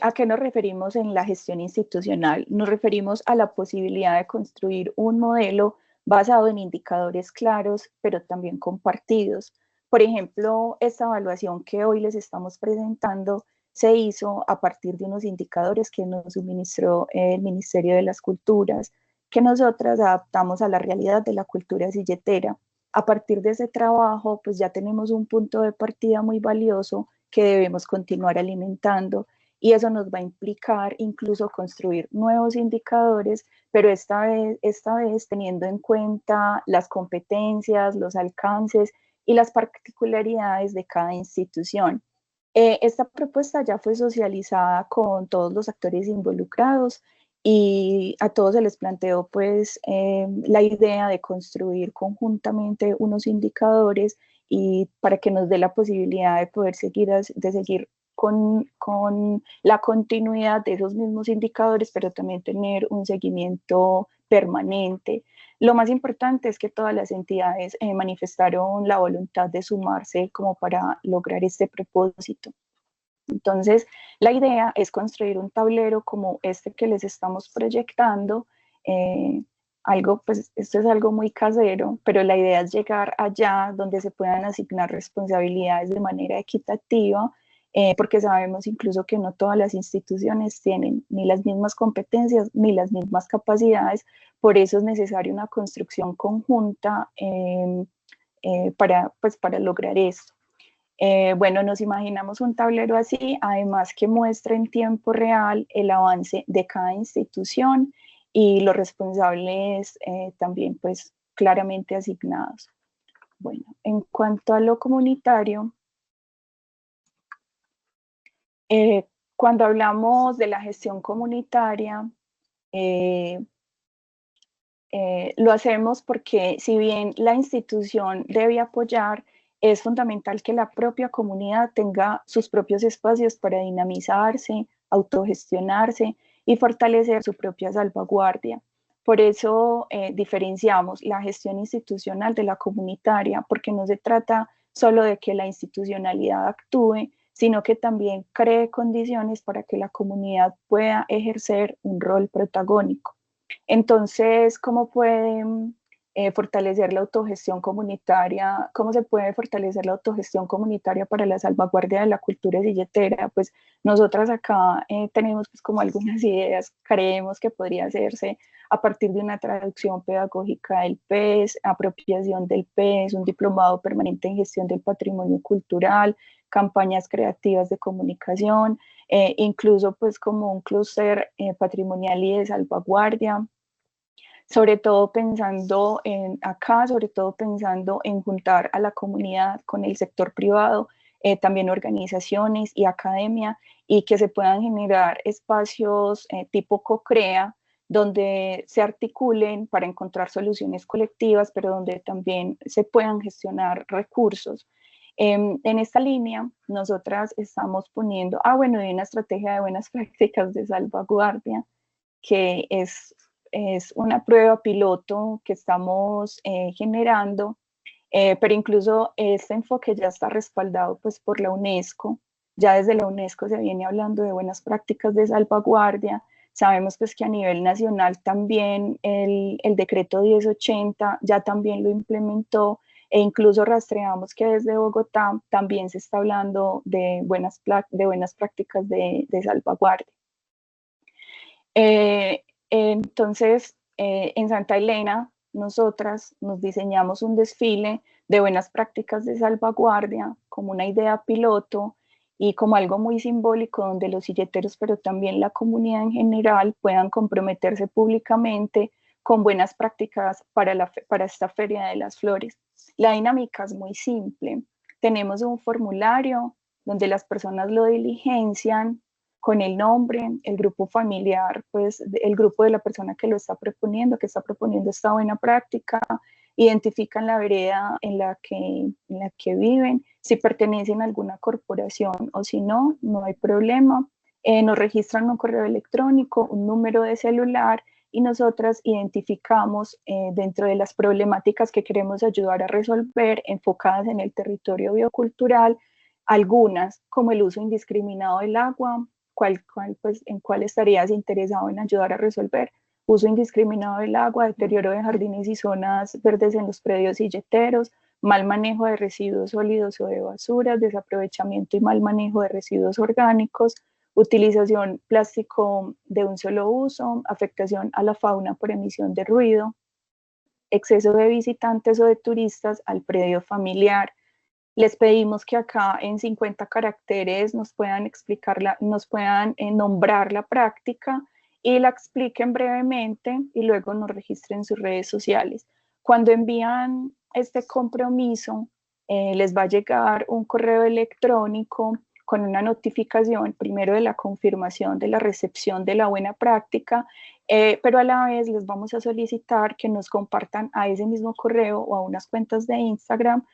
¿A qué nos referimos en la gestión institucional? Nos referimos a la posibilidad de construir un modelo basado en indicadores claros, pero también compartidos. Por ejemplo, esta evaluación que hoy les estamos presentando se hizo a partir de unos indicadores que nos suministró el Ministerio de las Culturas, que nosotras adaptamos a la realidad de la cultura silletera. A partir de ese trabajo, pues ya tenemos un punto de partida muy valioso que debemos continuar alimentando y eso nos va a implicar incluso construir nuevos indicadores, pero esta vez teniendo en cuenta las competencias, los alcances y las particularidades de cada institución. Esta propuesta ya fue socializada con todos los actores involucrados y a todos se les planteó pues la idea de construir conjuntamente unos indicadores y para que nos dé la posibilidad de poder seguir con la continuidad de esos mismos indicadores, pero también tener un seguimiento permanente. lo más importante es que todas las entidades manifestaron la voluntad de sumarse como para lograr este propósito. Entonces, la idea es construir un tablero como este que les estamos proyectando, pues esto es algo muy casero, pero la idea es llegar allá donde se puedan asignar responsabilidades de manera equitativa, porque sabemos incluso que no todas las instituciones tienen ni las mismas competencias ni las mismas capacidades, por eso es necesaria una construcción conjunta para lograr esto. Bueno, nos imaginamos un tablero así, además que muestra en tiempo real el avance de cada institución y los responsables también pues claramente asignados. Bueno, en cuanto a lo comunitario, cuando hablamos de la gestión comunitaria, lo hacemos porque si bien la institución debe apoyar, es fundamental que la propia comunidad tenga sus propios espacios para dinamizarse, autogestionarse y fortalecer su propia salvaguardia. Por eso diferenciamos la gestión institucional de la comunitaria, porque no se trata solo de que la institucionalidad actúe, sino que también cree condiciones para que la comunidad pueda ejercer un rol protagónico. Entonces, ¿cómo pueden fortalecer la autogestión comunitaria? ¿Cómo se puede fortalecer la autogestión comunitaria para la salvaguardia de la cultura silletera? Pues nosotras acá tenemos pues como algunas ideas, creemos que podría hacerse a partir de una traducción pedagógica del PES, apropiación del PES, un diplomado permanente en gestión del patrimonio cultural, campañas creativas de comunicación, incluso pues como un clúster patrimonial y de salvaguardia, sobre todo pensando en juntar a la comunidad con el sector privado, también organizaciones y academia, y que se puedan generar espacios tipo CoCrea, donde se articulen para encontrar soluciones colectivas, pero donde también se puedan gestionar recursos. En esta línea, nosotras estamos poniendo, bueno, hay una estrategia de buenas prácticas de salvaguardia, que es una prueba piloto que estamos generando, pero incluso este enfoque ya está respaldado pues, por la UNESCO. Ya desde la UNESCO se viene hablando de buenas prácticas de salvaguardia. Sabemos pues, que a nivel nacional también el decreto 1080 ya también lo implementó, e incluso rastreamos que desde Bogotá también se está hablando de buenas prácticas de salvaguardia. Entonces, en Santa Elena, nosotras nos diseñamos un desfile de buenas prácticas de salvaguardia como una idea piloto y como algo muy simbólico donde los silleteros, pero también la comunidad en general, puedan comprometerse públicamente con buenas prácticas para esta Feria de las Flores. La dinámica es muy simple. Tenemos un formulario donde las personas lo diligencian con el nombre, el grupo familiar, pues el grupo de la persona que lo está proponiendo, esta buena práctica, identifican la vereda en la que viven, si pertenecen a alguna corporación o si no, no hay problema. Nos registran un correo electrónico, un número de celular y nosotras identificamos dentro de las problemáticas que queremos ayudar a resolver enfocadas en el territorio biocultural, algunas como el uso indiscriminado del agua, en cuál estarías interesado en ayudar a resolver. Uso indiscriminado del agua, deterioro de jardines y zonas verdes en los predios silleteros, mal manejo de residuos sólidos o de basuras, desaprovechamiento y mal manejo de residuos orgánicos, utilización plástico de un solo uso, afectación a la fauna por emisión de ruido, exceso de visitantes o de turistas al predio familiar. Les pedimos que acá en 50 caracteres nos puedan nombrar la práctica y la expliquen brevemente y luego nos registren en sus redes sociales. Cuando envían este compromiso, les va a llegar un correo electrónico con una notificación, primero de la confirmación de la recepción de la buena práctica, pero a la vez les vamos a solicitar que nos compartan a ese mismo correo o a unas cuentas de Instagram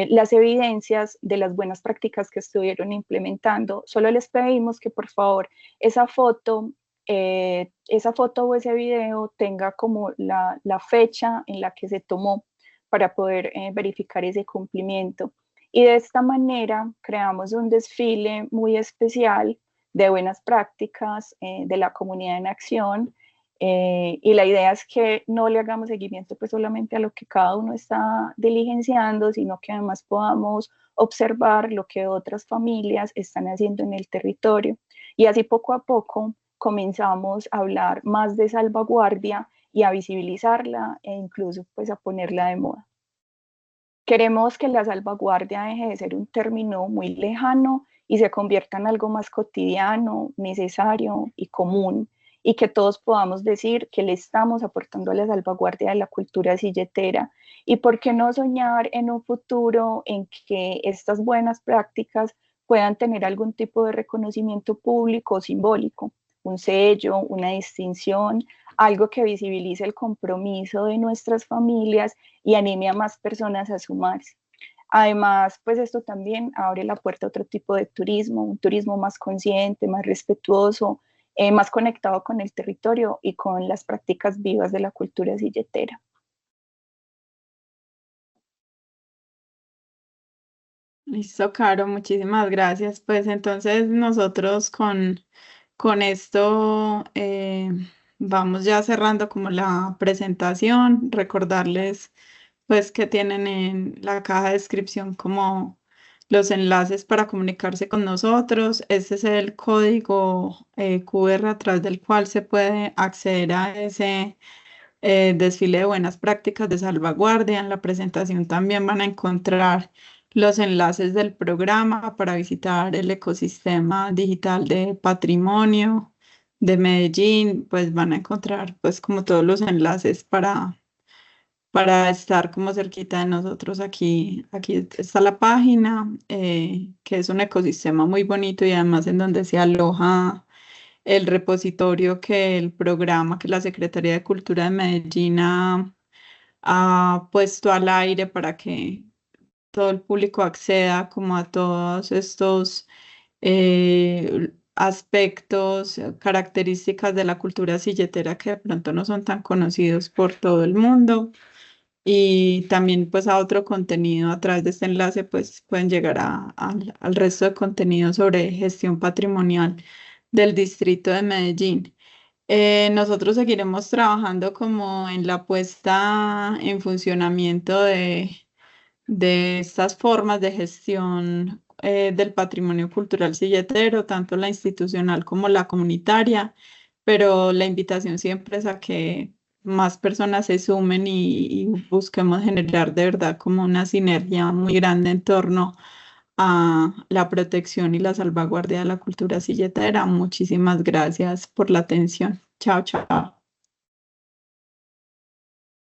las evidencias de las buenas prácticas que estuvieron implementando. Solo les pedimos que por favor esa foto esa foto o ese video tenga como la fecha en la que se tomó para poder verificar ese cumplimiento. Y de esta manera creamos un desfile muy especial de buenas prácticas de la comunidad en acción, y la idea es que no le hagamos seguimiento pues solamente a lo que cada uno está diligenciando, sino que además podamos observar lo que otras familias están haciendo en el territorio. Y así poco a poco comenzamos a hablar más de salvaguardia y a visibilizarla e incluso pues a ponerla de moda. Queremos que la salvaguardia deje de ser un término muy lejano y se convierta en algo más cotidiano, necesario y común, y que todos podamos decir que le estamos aportando a la salvaguardia de la cultura silletera. Y por qué no soñar en un futuro en que estas buenas prácticas puedan tener algún tipo de reconocimiento público o simbólico, un sello, una distinción, algo que visibilice el compromiso de nuestras familias y anime a más personas a sumarse. Además, pues esto también abre la puerta a otro tipo de turismo, un turismo más consciente, más respetuoso, más conectado con el territorio y con las prácticas vivas de la cultura silletera. Listo, Caro, muchísimas gracias. Pues entonces nosotros con esto vamos ya cerrando como la presentación, recordarles pues que tienen en la caja de descripción como los enlaces para comunicarse con nosotros. Este es el código QR a través del cual se puede acceder a ese desfile de buenas prácticas de salvaguardia. En la presentación también van a encontrar los enlaces del programa para visitar el ecosistema digital de patrimonio de Medellín. Pues van a encontrar pues como todos los enlaces para estar como cerquita de nosotros aquí. Aquí está la página, que es un ecosistema muy bonito y además en donde se aloja el repositorio que el programa que la Secretaría de Cultura de Medellín ha puesto al aire para que todo el público acceda como a todos estos aspectos, características de la cultura silletera que de pronto no son tan conocidos por todo el mundo. Y también pues a otro contenido a través de este enlace pues pueden llegar al resto de contenido sobre gestión patrimonial del distrito de Medellín. Nosotros seguiremos trabajando como en la puesta en funcionamiento de estas formas de gestión del patrimonio cultural silletero, tanto la institucional como la comunitaria, pero la invitación siempre es a que más personas se sumen y busquemos generar de verdad como una sinergia muy grande en torno a la protección y la salvaguardia de la cultura silletera. Muchísimas gracias por la atención. Chao, chao.